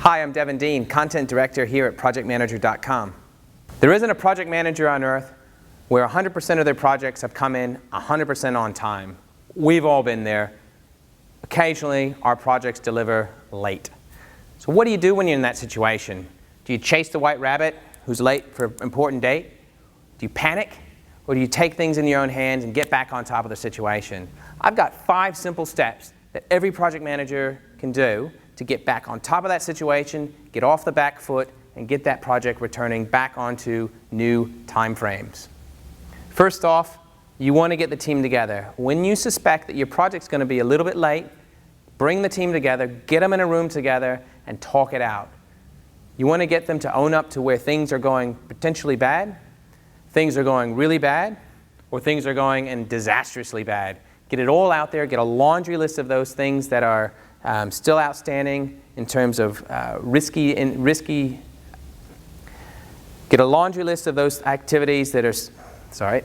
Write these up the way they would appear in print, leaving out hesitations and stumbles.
Hi, I'm Devin Dean, Content Director here at ProjectManager.com. There isn't a project manager on earth where 100% of their projects have come in 100% on time. We've all been there. Occasionally, our projects deliver late. So what do you do when you're in that situation? Do you chase the white rabbit who's late for an important date? Do you panic? Or do you take things in your own hands and get back on top of the situation? I've got 5 simple steps that every project manager can do to get back on top of that situation, get off the back foot, and get that project returning back onto new time frames. First off, you want to get the team together. When you suspect that your project's going to be a little bit late, bring the team together, get them in a room together, and talk it out. You want to get them to own up to where things are going potentially bad, things are going really bad, or things are going and disastrously bad. Get it all out there, get a laundry list of those things that are still outstanding in terms of get a laundry list of those activities that are,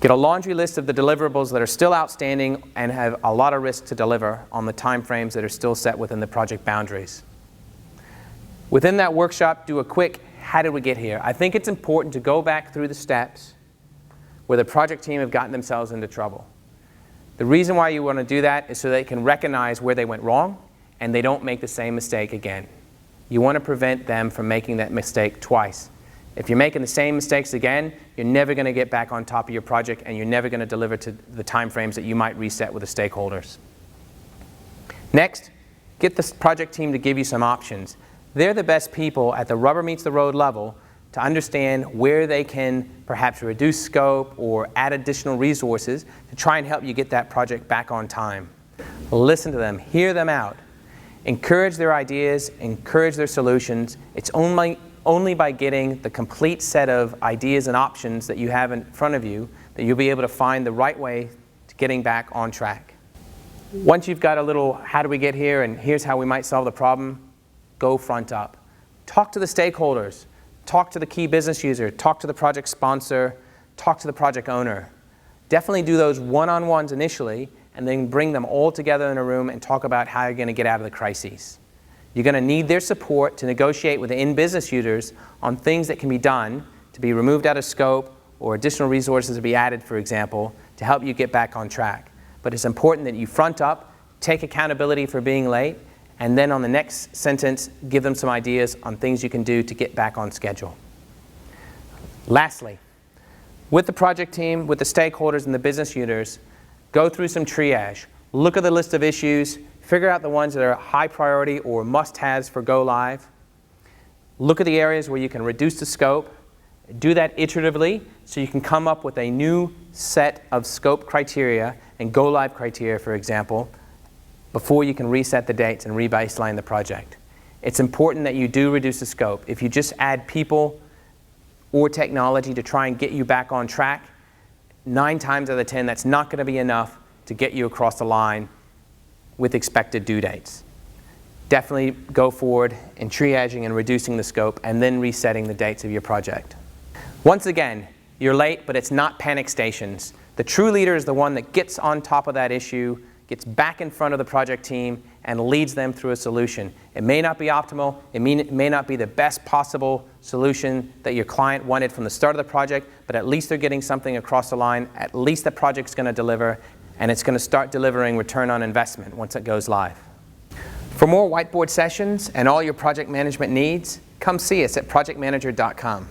get a laundry list of the deliverables that are still outstanding and have a lot of risk to deliver on the time frames that are still set within the project boundaries. Within that workshop, do a quick, how did we get here? I think it's important to go back through the steps where the project team have gotten themselves into trouble. The reason why you want to do that is so they can recognize where they went wrong and they don't make the same mistake again. You want to prevent them from making that mistake twice. If you're making the same mistakes again, you're never going to get back on top of your project and you're never going to deliver to the time frames that you might reset with the stakeholders. Next, get the project team to give you some options. They're the best people at the rubber meets the road level to understand where they can perhaps reduce scope or add additional resources to try and help you get that project back on time. Listen to them, hear them out, encourage their ideas, encourage their solutions. It's only by getting the complete set of ideas and options that you have in front of you that you'll be able to find the right way to getting back on track. Once you've got a little, how do we get here and here's how we might solve the problem, go front up. Talk to the stakeholders. Talk to the key business user, talk to the project sponsor, talk to the project owner. Definitely do those one-on-ones initially and then bring them all together in a room and talk about how you're going to get out of the crises. You're going to need their support to negotiate with the in-business users on things that can be done to be removed out of scope or additional resources to be added, for example, to help you get back on track. But it's important that you front up, take accountability for being late, and then on the next sentence, give them some ideas on things you can do to get back on schedule. Lastly, with the project team, with the stakeholders and the business users, go through some triage. Look at the list of issues, figure out the ones that are high priority or must-haves for go live. Look at the areas where you can reduce the scope. Do that iteratively so you can come up with a new set of scope criteria and go live criteria, for example, before you can reset the dates and re-baseline the project. It's important that you do reduce the scope. If you just add people or technology to try and get you back on track, 9 times out of 10, that's not going to be enough to get you across the line with expected due dates. Definitely go forward in triaging and reducing the scope and then resetting the dates of your project. Once again, you're late, but it's not panic stations. The true leader is the one that gets on top of that issue, gets back in front of the project team, and leads them through a solution. It may not be optimal, it may not be the best possible solution that your client wanted from the start of the project, but at least they're getting something across the line, at least the project's going to deliver, and it's going to start delivering return on investment once it goes live. For more whiteboard sessions and all your project management needs, come see us at ProjectManager.com.